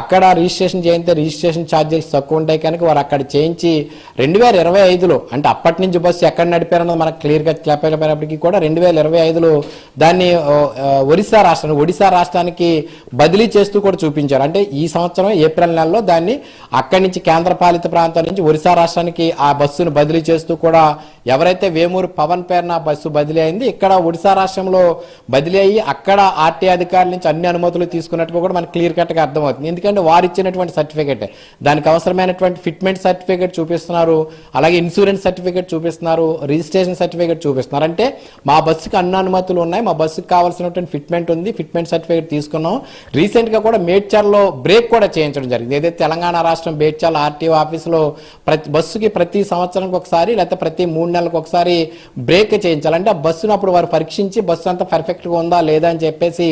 అక్కడ రిజిస్ట్రేషన్ చేయితే రిజిస్ట్రేషన్ ఛార్జీలు తక్కువ ఉంటాయి కనుక వారు అక్కడ చేయించి 2025లో, అంటే అప్పటి నుంచి బస్సు ఎక్కడ నడిపారన్నది మనకు క్లియర్గా చెప్పకపోయినప్పటికీ కూడా 2025లో దాన్ని ఒడిశా రాష్ట్రానికి బదిలీ చేస్తూ కూడా చూపించారు. అంటే ఈ సంవత్సరం ఏప్రిల్ నెలలో దాన్ని అక్కడి నుంచి కేంద్ర పాలిత ప్రాంతం నుంచి ఒడిశా రాష్ట్రానికి ఆ బస్సును బదిలీ చేస్తూ కూడా ఎవరైతే వేమూరు పవన్ పేరున బస్సు బదిలీ అయింది, ఇక్కడ ఒడిశా రాష్ట్రంలో బదిలీ అయ్యి అక్కడ ఆర్టీ అధికారుల నుంచి అన్ని అనుమతులు తీసుకున్నట్టుగా కూడా మనకు క్లియర్ కట్గా అర్థమవుతుంది. ఎందుకంటే వారు ఇచ్చినటువంటి సర్టిఫికేట్, దానికి అవసరమైనటువంటి ఫిట్మెంట్ సర్టిఫికేట్ చూపిస్తున్నారు, అలాగే ఇన్సూరెన్స్ సర్టిఫికేట్ చూపిస్తున్నారు, రిజిస్ట్రేషన్ సర్టిఫికేట్ చూపిస్తున్నారు. అంటే మా బస్సుకి అన్ని అనుమతులు ఉన్నాయి, మా బస్సుకి కావాల్సినటువంటి ఫిట్మెంట్ ఉంది, ఫిట్మెంట్ సర్టిఫికేట్ తీసుకున్నాం. రీసెంట్ గా కూడా మేడ్చర్లో బ్రేక్ కూడా చేయించడం జరిగింది. ఏదైతే తెలంగాణ రాష్ట్రం మేడ్చర్ ఆర్టీఓ ఆఫీసులో ప్రతి సంవత్సరానికి ఒకసారి లేకపోతే ప్రతి 3 నెలలకు ఒకసారి బ్రేక్ చేయించాలంటే ఆ బస్సును అప్పుడు వారు పరీక్షించి బస్సు అంతా పర్ఫెక్ట్ గా ఉందా లేదా అని చెప్పేసి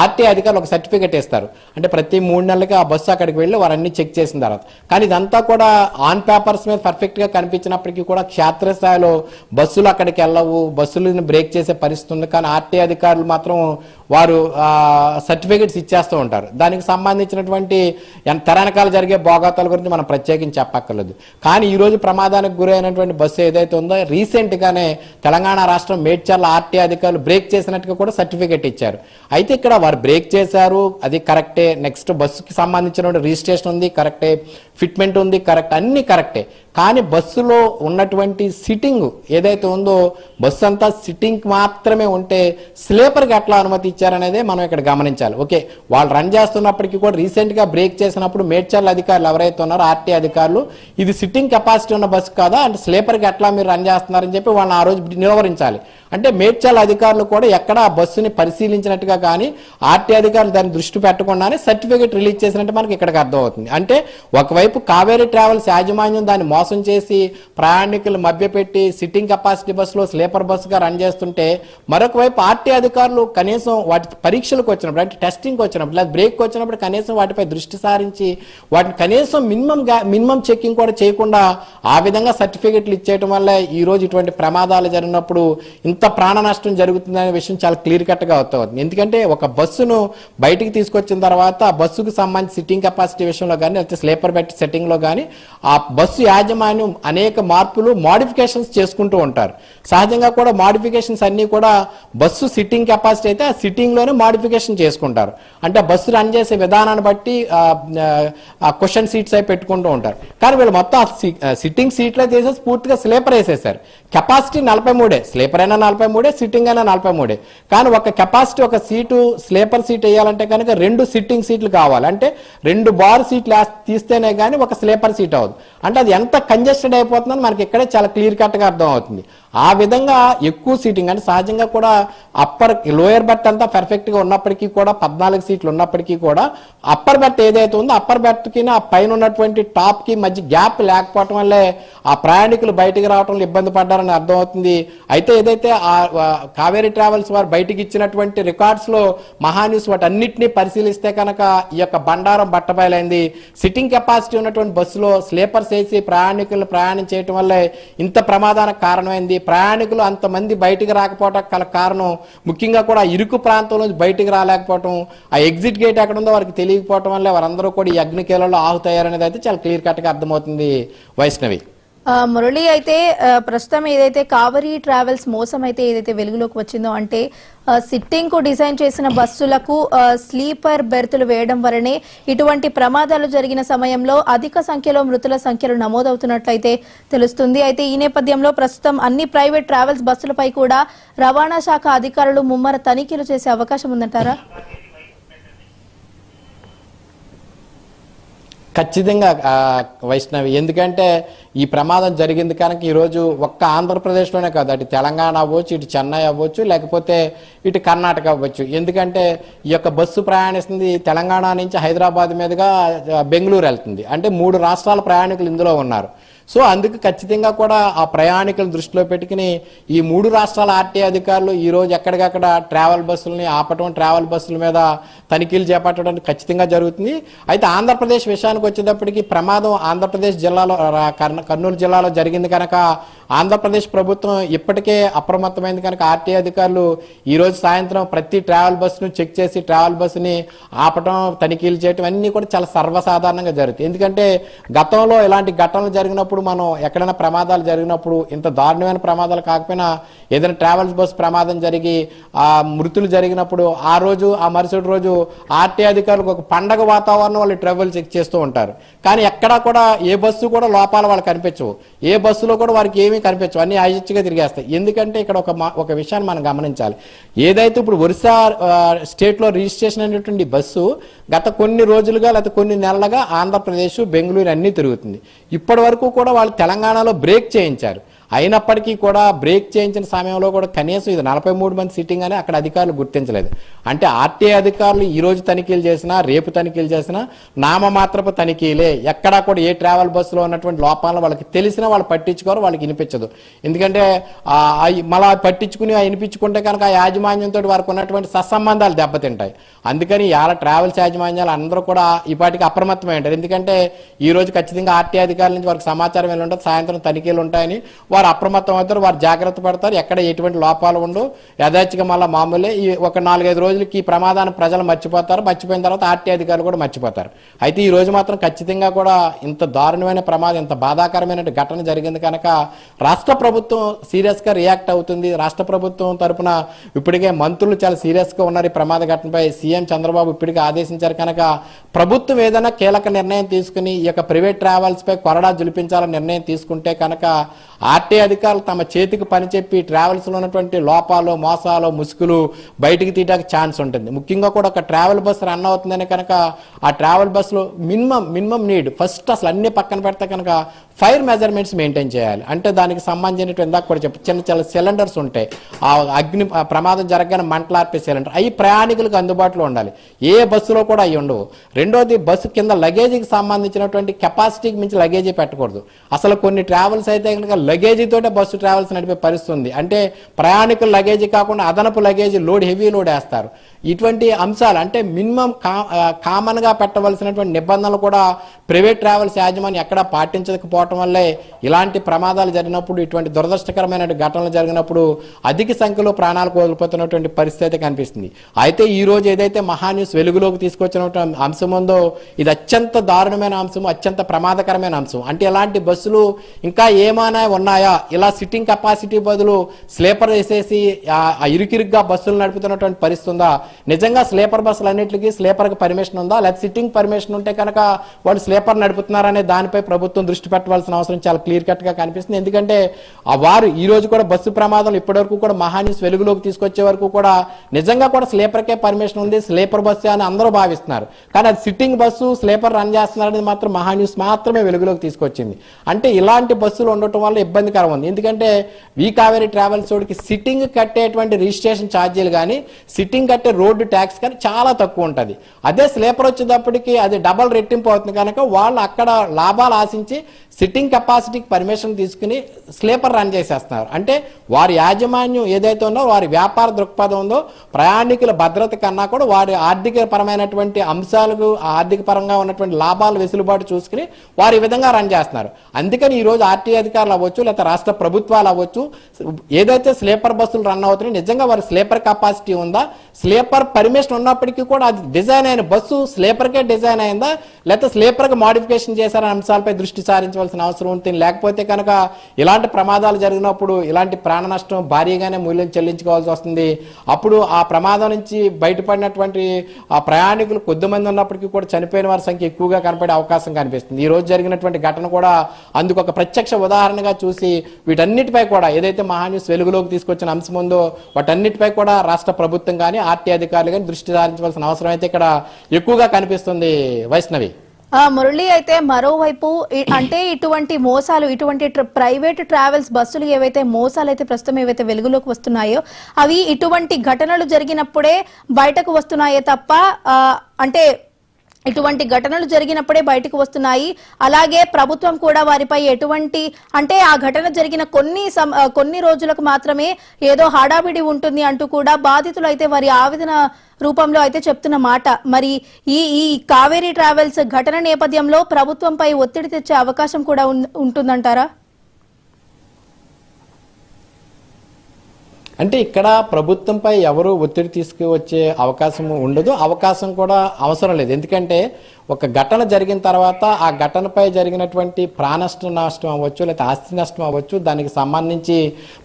ఆర్టీ అధికారులు ఒక సర్టిఫికేట్ ఇస్తారు. అంటే ప్రతి 3 నెలలకి ఆ బస్సు అక్కడికి వెళ్ళి వారు అన్ని చెక్ చేసిన తర్వాత, కానీ ఇదంతా కూడా ఆన్ పేపర్స్ మీద పర్ఫెక్ట్ గా కనిపించినప్పటికీ కూడా క్షేత్రస్థాయిలో బస్సులు అక్కడికి వెళ్ళవు, బస్సులను బ్రేక్ చేసే పరిస్థితి ఉంది. కానీ ఆర్టీ అధికారులు మాత్రం వారు సర్టిఫికేట్స్ ఇచ్చేస్తూ ఉంటారు. దానికి సంబంధించినటువంటి తెరనకాలు జరిగే భోగాతాల గురించి మనం ప్రత్యేకించి చెప్పక్కర్లేదు. కానీ ఈ రోజు ప్రమాదానికి గురైనటువంటి బస్సు ఏదైతే ఉందో రీసెంట్ గానే తెలంగాణ రాష్ట్రం మేడ్చర్ల ఆర్టీ అధికారులు బ్రేక్ చేసినట్టుగా కూడా సర్టిఫికేట్ ఇచ్చారు. అయితే ఇక్కడ వారు బ్రేక్ చేశారు, అది కరెక్టే. నెక్స్ట్ బస్సుకి సంబంధించిన రిజిస్ట్రేషన్ ఉంది కరెక్టే, ఫిట్మెంట్ ఉంది కరెక్ట్, అన్ని కరెక్టే. కానీ బస్సులో ఉన్నటువంటి సిట్టింగ్ ఏదైతే ఉందో బస్సు అంతా సిట్టింగ్ మాత్రమే ఉంటే స్లీపర్కి ఎట్లా అనుమతి ఇచ్చారనేదే మనం ఇక్కడ గమనించాలి. ఓకే, వాళ్ళు రన్ చేస్తున్నప్పటికీ కూడా రీసెంట్ గా బ్రేక్ చేసినప్పుడు మేడ్చర్ల అధికారులు ఎవరైతే ఉన్నారో ఆర్టీ అధికారులు ఇది సిట్టింగ్ కెపాసిటీ ఉన్న బస్సు కాదా అంటే స్లీపర్కి ఎట్లా మీరు రన్ చేస్తున్నారని చెప్పి వాళ్ళని ఆ రోజు నిలవరించాలి. అంటే మేడ్చర్ల అధికారులు కూడా ఎక్కడ ఆ బస్సుని పరిశీలించినట్టుగా కానీ ఆర్టీ అధికారులు దాన్ని దృష్టి పెట్టకుండానే సర్టిఫికేట్ రిలీజ్ చేసినట్టు మనకి ఇక్కడికి అర్థమవుతుంది. అంటే ఒకవైపు కావేరీ ట్రావెల్స్ యాజమాన్యం దాన్ని మోసం చేసి ప్రయాణికులు మభ్యపెట్టి సిట్టింగ్ కెపాసిటీ బస్సులో స్లీపర్ బస్సుగా రన్ చేస్తుంటే, మరొక వైపు ఆర్టీ అధికారులు కనీసం వాటి పరీక్షలకు వచ్చినప్పుడు అంటే టెస్టింగ్కి వచ్చినప్పుడు లేదా బ్రేక్ వచ్చినప్పుడు కనీసం వాటిపై దృష్టి సారించి వాటిని కనీసం మినిమం చెక్కింగ్ కూడా చేయకుండా ఆ విధంగా సర్టిఫికెట్లు ఇచ్చేయడం వల్ల ఈ రోజు ఇటువంటి ప్రమాదాలు జరిగినప్పుడు ఇంత ప్రాణ నష్టం జరుగుతుందనే విషయం చాలా క్లియర్ కట్ గా అవుతుంది. ఎందుకంటే ఒక బస్సును బయటికి తీసుకొచ్చిన తర్వాత ఆ బస్సుకు సంబంధించి సిట్టింగ్ కెపాసిటీ విషయంలో కానీ లేకపోతే స్లీపర్ బెడ్ సెట్టింగ్ లో కానీ ఆ బస్సు యాజమాన్యం అనేక మార్పులు మాడిఫికేషన్స్ చేసుకుంటూ ఉంటారు. సహజంగా కూడా మాడిఫికేషన్స్ అన్ని కూడా బస్సు సిట్టింగ్ కెపాసిటీ అయితే ఆ సిట్టింగ్ లోనే మాడిఫికేషన్ చేసుకుంటారు. అంటే బస్సు రన్ చేసే విధానాన్ని బట్టి ఆ క్వశ్చన్ సీట్స్ అయి పెట్టుకుంటూ ఉంటారు. కానీ వీళ్ళు మొత్తం సిట్టింగ్ సీట్లే తీసేసి పూర్తిగా స్లీపర్ వేసేసారు. కెపాసిటీ 43, స్లీపర్ అయినా 43, సిట్టింగ్ అయినా 43. కానీ ఒక కెపాసిటీ ఒక సీటు స్లీపర్ సీట్ వేయాలంటే కనుక 2 సిట్టింగ్ సీట్లు కావాలి. అంటే 2 బార్ సీట్లు తీస్తేనే కానీ ఒక స్లీపర్ సీట్ అవుతుంది. అంటే అది ఎంత కంజెస్టెడ్ అయిపోతుందని మనకి ఇక్కడే చాలా క్లియర్ కట్ గా అర్థం అవుతుంది. ఆ విధంగా ఎక్కువ సీటింగ్ అంటే సహజంగా కూడా లోయర్ బెర్త్ అంతా పర్ఫెక్ట్ గా ఉన్నప్పటికీ కూడా 14 సీట్లు ఉన్నప్పటికీ కూడా అప్పర్ బెర్త్ ఏదైతే ఉందో అప్పర్ బెర్త్ కి ఆ పైన ఉన్నటువంటి టాప్ కి మధ్య గ్యాప్ లేకపోవటం వల్లే ఆ ప్రయాణికులు బయటికి రావడంలో ఇబ్బంది పడ్డారని అర్థం అవుతుంది. అయితే ఏదైతే ఆ కావేరీ ట్రావెల్స్ వారు బయటికి ఇచ్చినటువంటి రికార్డ్స్ లో మహాన్యూస్ వాటి అన్నింటినీ పరిశీలిస్తే కనుక ఈ యొక్క బండారం బట్టబయలైంది. సిట్టింగ్ కెపాసిటీ ఉన్నటువంటి బస్సులో స్లీపర్స్ వేసి ప్రయాణికులు ప్రయాణం చేయటం వల్లే ఇంత ప్రమాదానికి కారణమైంది. ప్రయాణికులు అంతమంది బయటికి రాకపోవటం గల కారణం ముఖ్యంగా కూడా ఇరుకు ప్రాంతంలో బయటికి రాలేకపోవటం, ఆ ఎగ్జిట్ గేట్ ఎక్కడ ఉందో వారికి తెలియకపోవటం వల్ల వారందరూ కూడా ఈ అగ్నికేలలో ఆహుతయ్యారనేది అయితే చాలా క్లియర్ కట్ గా అర్థమవుతుంది. వైష్ణవి, మురళి, అయితే ప్రస్తుతం ఏదైతే కావేరీ ట్రావెల్స్ మోసం అయితే ఏదైతే వెలుగులోకి వచ్చిందో అంటే సిట్టింగ్ కు డిజైన్ చేసిన బస్సులకు స్లీపర్ బెర్తులు వేయడం వల్లనే ఇటువంటి ప్రమాదాలు జరిగిన సమయంలో అధిక సంఖ్యలో మృతుల సంఖ్యలు నమోదవుతున్నట్లయితే తెలుస్తుంది. అయితే ఈ నేపథ్యంలో ప్రస్తుతం అన్ని ప్రైవేట్ ట్రావెల్స్ బస్సులపై కూడా రవాణా శాఖ అధికారులు ముమ్మర తనిఖీలు చేసే అవకాశం ఉందంటారా? ఖచ్చితంగా వైష్ణవి, ఎందుకంటే ఈ ప్రమాదం జరిగింది కనుక ఈరోజు ఒక్క ఆంధ్రప్రదేశ్లోనే కాదు, అటు తెలంగాణ అవ్వచ్చు, ఇటు చెన్నై అవ్వచ్చు, లేకపోతే ఇటు కర్ణాటక అవ్వచ్చు. ఎందుకంటే ఈ యొక్క బస్సు ప్రయాణిస్తుంది తెలంగాణ నుంచి హైదరాబాద్ మీదుగా బెంగళూరు వెళ్తుంది. అంటే 3 రాష్ట్రాల ప్రయాణికులు ఇందులో ఉన్నారు. సో అందుకు ఖచ్చితంగా కూడా ఆ ప్రయాణికులను దృష్టిలో పెట్టుకుని ఈ 3 రాష్ట్రాల ఆర్టీఏ అధికారులు ఈరోజు ఎక్కడికక్కడ ట్రావెల్ బస్సులని ఆపటం, ట్రావెల్ బస్సుల మీద తనిఖీలు చేపట్టడం ఖచ్చితంగా జరుగుతుంది. అయితే ఆంధ్రప్రదేశ్ విషయానికి వచ్చేటప్పటికి ప్రమాదం ఆంధ్రప్రదేశ్ జిల్లాలో కర్నూలు జిల్లాలో జరిగింది కనుక ఆంధ్రప్రదేశ్ ప్రభుత్వం ఇప్పటికే అప్రమత్తమైంది కనుక ఆర్టీఏ అధికారులు ఈరోజు సాయంత్రం ప్రతి ట్రావెల్ బస్సును చెక్ చేసి ట్రావెల్ బస్సుని ఆపటం, తనిఖీలు చేయటం అన్నీ కూడా చాలా సర్వసాధారణంగా జరుగుతాయి. ఎందుకంటే గతంలో ఇలాంటి ఘటనలు జరిగినప్పుడు మనం ఎక్కడైనా ప్రమాదాలు జరిగినప్పుడు ఇంత దారుణమైన ప్రమాదాలు కాకపోయినా ఏదైనా ట్రావెల్స్ బస్సు ప్రమాదం జరిగి ఆ మృతులు జరిగినప్పుడు ఆ రోజు ఆ మరుసటి రోజు ఆర్టీఏ అధికారులకు ఒక పండగ వాతావరణం వాళ్ళు ట్రావెల్ చెక్ చేస్తూ ఉంటారు. కానీ ఎక్కడా కూడా ఏ బస్సు కూడా లోపాలు వాళ్ళకి కనిపించవు, ఏ బస్సులో కూడా వారికి ఏమీ కనిపించవు, అన్ని యాదృచ్ఛిగా తిరిగేస్తాయి. ఎందుకంటే ఇక్కడ ఒక విషయాన్ని మనం గమనించాలి. ఏదైతే ఇప్పుడు ఒరిస్సా స్టేట్లో రిజిస్ట్రేషన్ అనేటువంటి బస్సు గత కొన్ని రోజులుగా లేకపోతే కొన్ని నెలలుగా ఆంధ్రప్రదేశ్, బెంగళూరు అన్నీ తిరుగుతుంది. ఇప్పటి వరకు కూడా వాళ్ళు తెలంగాణలో బ్రేక్ చేయించారు. అయినప్పటికీ కూడా బ్రేక్ చేయించిన సమయంలో కూడా కనీసం ఇది 43 మంది సిట్టింగ్ అని అక్కడ అధికారులు గుర్తించలేదు. అంటే ఆర్టీఏ అధికారులు ఈ రోజు తనిఖీలు చేసినా రేపు తనిఖీలు చేసినా నామమాత్రపు తనిఖీలే. ఎక్కడా కూడా ఏ ట్రావెల్ బస్సులో ఉన్నటువంటి లోపాలను వాళ్ళకి తెలిసినా వాళ్ళు పట్టించుకోరు, వాళ్ళకి వినిపించదు. ఎందుకంటే మళ్ళా పట్టించుకుని వినిపించుకుంటే కనుక ఆ యాజమాన్యంతో వారికి ఉన్నటువంటి సత్సంబంధాలు దెబ్బతింటాయి. అందుకని ఇలా ట్రావెల్స్ యాజమాన్యాలు అందరూ కూడా ఇప్పటికి అప్రమత్తమై ఉంటారు. ఎందుకంటే ఈ రోజు ఖచ్చితంగా ఆర్టీఏ అధికారుల నుంచి వారికి సమాచారం వెళ్ళి ఉంటుంది, సాయంత్రం తనిఖీలు ఉంటాయని వారు అప్రమత్తం అవుతారు, వారు జాగ్రత్త పడతారు. ఎక్కడ ఎటువంటి లోపాలు ఉండవు, యథాచిగా మళ్ళీ మామూలే. ఈ ఒక 4-5 రోజులకి ఈ ప్రమాదాన్ని ప్రజలు మర్చిపోతారు, మర్చిపోయిన తర్వాత ఆర్టీఏ అధికారులు కూడా మర్చిపోతారు. అయితే ఈ రోజు మాత్రం ఖచ్చితంగా కూడా ఇంత దారుణమైన ప్రమాదం, ఇంత బాధాకరమైన ఘటన జరిగింది కనుక రాష్ట్ర ప్రభుత్వం సీరియస్గా రియాక్ట్ అవుతుంది. రాష్ట్ర ప్రభుత్వం తరఫున ఇప్పటికే మంత్రులు చాలా సీరియస్గా ఉన్నారు. ఈ ప్రమాద ఘటనపై సీఎం చంద్రబాబు ఇప్పటికే ఆదేశించారు కనుక ప్రభుత్వం ఏదైనా కీలక నిర్ణయం తీసుకుని ఈ యొక్క ప్రైవేట్ ట్రావెల్స్పై కొరడా జులిపించాలని నిర్ణయం తీసుకుంటే కనుక ఆర్టీఏ అధికారులు తమ చేతికి పని చెప్పి ట్రావెల్స్లో ఉన్నటువంటి లోపాలు, మోసాలు, ముసుగులు బయటికి తీయడానికి ఛాన్స్ ఉంటుంది. ముఖ్యంగా కూడా ఒక ట్రావెల్ బస్సు రన్ అవుతుందని కనుక ఆ ట్రావెల్ బస్సులో మినిమం నీడ్ ఫస్ట్ అసలు అన్ని పక్కన పెడితే కనుక ఫైర్ మెజర్మెంట్స్ మెయింటైన్ చేయాలి. అంటే దానికి సంబంధించినటువంటి ఇందాక కూడా చెప్పి చిన్న సిలిండర్స్ ఉంటాయి, ఆ అగ్ని ప్రమాదం జరగగానే మంటలార్పే సిలిండర్ అవి ప్రయాణికులకు అందుబాటులో ఉండాలి. ఏ బస్సులో కూడా అవి ఉండవు. రెండోది బస్సు కింద లగేజీకి సంబంధించినటువంటి కెపాసిటీకి మించి లగేజీ పెట్టకూడదు. అసలు కొన్ని ట్రావెల్స్ అయితే కనుక లగేజీతోటే బస్సు ట్రావెల్స్ నడిపే పరిస్థితి ఉంది. అంటే ప్రయాణికుల లగేజీ కాకుండా అదనపు లగేజీ హెవీ లోడ్ వేస్తారు. ఇటువంటి అంశాలు అంటే మినిమం కామన్ గా పెట్టవలసినటువంటి నిబంధనలు కూడా ప్రైవేట్ ట్రావెల్స్ యాజమాన్యం ఎక్కడా పాటించకపోవటం వల్లే ఇలాంటి ప్రమాదాలు జరిగినప్పుడు, ఇటువంటి దురదృష్టకరమైన ఘటనలు జరిగినప్పుడు అధిక సంఖ్యలో ప్రాణాలు కోల్పోతున్నటువంటి పరిస్థితి కనిపిస్తుంది. అయితే ఈ రోజు ఏదైతే మహాన్యూస్ వెలుగులోకి తీసుకొచ్చినటువంటి అంశం ఉందో ఇది అత్యంత దారుణమైన అంశం, అత్యంత ప్రమాదకరమైన అంశం. అంటే ఇలాంటి బస్సులు ఇంకా ఏమైనా ఉన్నాయా? ఇలా సిట్టింగ్ కెపాసిటీ బదులు స్లీపర్ వేసేసి ఇరుకిరుగ్గా బస్సులు నడుపుతున్నటువంటి పరిస్థితి ఉందా? నిజంగా స్లీపర్ బస్సులు అన్నింటికి స్లీపర్కి పర్మిషన్ ఉందా, లేదా సిట్టింగ్ పర్మిషన్ ఉంటే కనుక వాళ్ళు స్లీపర్ నడుపుతున్నారనే దానిపై ప్రభుత్వం దృష్టి పెట్టవలసిన అవసరం చాలా క్లియర్ కట్ గా కనిపిస్తుంది. ఎందుకంటే వారు ఈ రోజు కూడా బస్సు ప్రమాదాలు ఇప్పటివరకు కూడా మహాన్యూస్ వెలుగులోకి తీసుకొచ్చే వరకు కూడా నిజంగా కూడా స్లీపర్కే పర్మిషన్ ఉంది, స్లీపర్ బస్సు అని అందరూ భావిస్తున్నారు. కానీ అది సిట్టింగ్ బస్సు స్లీపర్ రన్ చేస్తున్నారనేది మాత్రం మహాన్యూస్ మాత్రమే వెలుగులోకి తీసుకొచ్చింది. అంటే ఇలాంటి బస్సులు ఉండటం వల్ల ఇబ్బందికరం ఉంది. ఎందుకంటే వి కావేరీ ట్రావెల్స్ తోడికి సిట్టింగ్ కట్టేటువంటి రిజిస్ట్రేషన్ ఛార్జీలు కానీ సిట్టింగ్ కట్టే రోడ్డు ట్యాక్స్ కానీ చాలా తక్కువ ఉంటుంది. అదే స్లీపర్ వచ్చేటప్పటికి అది డబల్ రెట్టింపు అవుతుంది కనుక వాళ్ళు అక్కడ లాభాలు ఆశించి సిట్టింగ్ కెపాసిటీకి పర్మిషన్ తీసుకుని స్లీపర్ రన్ చేసేస్తున్నారు. అంటే వారి యాజమాన్యం ఏదైతే ఉందో, వారి వ్యాపార దృక్పథం ఉందో, ప్రయాణికుల భద్రత కన్నా కూడా వారి ఆర్థిక పరమైనటువంటి అంశాలకు ఆర్థిక పరంగా ఉన్నటువంటి లాభాలు వెసులుబాటు చూసుకుని వారు ఈ విధంగా రన్ చేస్తున్నారు. అందుకని ఈ రోజు ఆర్టీఏ అధికారులు అవ్వచ్చు, లేకపోతే రాష్ట్ర ప్రభుత్వాలు అవ్వచ్చు, ఏదైతే స్లీపర్ బస్సులు రన్ అవుతున్నాయి నిజంగా వారి స్లీపర్ కెపాసిటీ ఉందా, స్లీపర్ స్లీపర్ పర్మిషన్ ఉన్నప్పటికీ కూడా అది డిజైన్ అయిన బస్సు స్లీపర్కే డిజైన్ అయిందా, లేకపోతే స్లీపర్కి మాడిఫికేషన్ చేశారనే అంశాలపై దృష్టి సారించవలసిన అవసరం ఉంటుంది. లేకపోతే కనుక ఇలాంటి ప్రమాదాలు జరిగినప్పుడు ఇలాంటి ప్రాణ నష్టం భారీగానే మూల్యం చెల్లించుకోవాల్సి వస్తుంది. అప్పుడు ఆ ప్రమాదం నుంచి బయటపడినటువంటి ఆ ప్రయాణికులు కొద్దిమంది ఉన్నప్పటికీ కూడా చనిపోయిన వారి సంఖ్య ఎక్కువగా కనపడే అవకాశం కనిపిస్తుంది. ఈ రోజు జరిగినటువంటి ఘటన కూడా అందుకు ఒక ప్రత్యక్ష ఉదాహరణగా చూసి వీటన్నిటిపై కూడా ఏదైతే మహాన్యూస్ వెలుగులోకి తీసుకొచ్చిన అంశం ఉందో వాటన్నిటిపై కూడా రాష్ట్ర ప్రభుత్వం కానీ ఆర్టీ అధికారులు కానీ దృష్టి సారించవలసిన అవసరం అయితే ఇక్కడ ఎక్కువగా కనిపిస్తుంది. వైష్ణవి, మురళి, అయితే మరోవైపు అంటే ఇటువంటి మోసాలు, ఇటువంటి ప్రైవేట్ ట్రావెల్స్ బస్సులు ఏవైతే మోసాలు అయితే ప్రస్తుతం ఏవైతే వెలుగులోకి వస్తున్నాయో అవి ఇటువంటి ఘటనలు జరిగినప్పుడే బయటకు వస్తున్నాయే తప్ప అంటే ఇటువంటి ఘటనలు జరిగినప్పుడే బయటకు వస్తున్నాయి. అలాగే ప్రభుత్వం కూడా వారిపై ఎటువంటి అంటే ఆ ఘటన జరిగిన కొన్ని రోజులకు మాత్రమే ఏదో హడావిడి ఉంటుంది అంటూ కూడా బాధితులు అయితే వారి ఆవేదన రూపంలో అయితే చెప్తున్న మాట. మరి ఈ కావేరీ ట్రావెల్స్ ఘటన నేపథ్యంలో ప్రభుత్వంపై ఒత్తిడి తెచ్చే అవకాశం కూడా ఉంటుందంటారా? అంటే ఇక్కడ ప్రభుత్వంపై ఎవరు ఒత్తిడి తీసుకువచ్చే అవకాశం ఉండదు, అవకాశం కూడా అవసరం లేదు. ఎందుకంటే ఒక ఘటన జరిగిన తర్వాత ఆ ఘటనపై జరిగినటువంటి నష్టం అవ్వచ్చు, లేకపోతే ఆస్తి నష్టం అవ్వచ్చు, దానికి సంబంధించి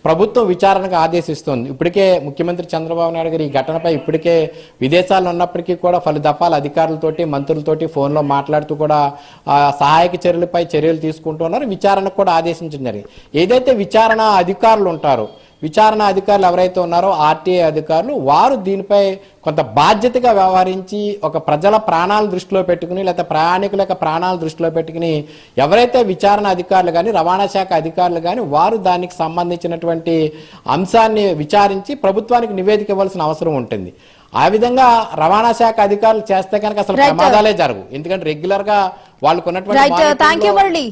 ప్రభుత్వం విచారణకు ఆదేశిస్తుంది. ఇప్పటికే ముఖ్యమంత్రి చంద్రబాబు నాయుడు గారు ఈ ఘటనపై ఇప్పటికే విదేశాల్లో ఉన్నప్పటికీ కూడా పలు దఫాలు అధికారులతోటి మంత్రులతోటి ఫోన్లో మాట్లాడుతూ కూడా సహాయక చర్యలపై చర్యలు తీసుకుంటున్నారు. విచారణకు కూడా ఆదేశించడం జరిగింది. ఏదైతే విచారణ అధికారులు ఉంటారో, విచారణ అధికారులు ఎవరైతే ఉన్నారో ఆర్టీఐ అధికారులు, వారు దీనిపై కొంత బాధ్యతగా వ్యవహరించి ఒక ప్రజల ప్రాణాలు దృష్టిలో పెట్టుకుని లేకపోతే ప్రయాణికుల యొక్క ప్రాణాలు దృష్టిలో పెట్టుకుని ఎవరైతే విచారణ అధికారులు కానీ రవాణా శాఖ అధికారులు కానీ వారు దానికి సంబంధించినటువంటి అంశాన్ని విచారించి ప్రభుత్వానికి నివేదిక ఇవ్వాల్సిన అవసరం ఉంటుంది. ఆ విధంగా రవాణా శాఖ అధికారులు చేస్తే కనుక అసలు ప్రమాదాలే జరగవు. ఎందుకంటే రెగ్యులర్ గా వాళ్ళకున్నటువంటి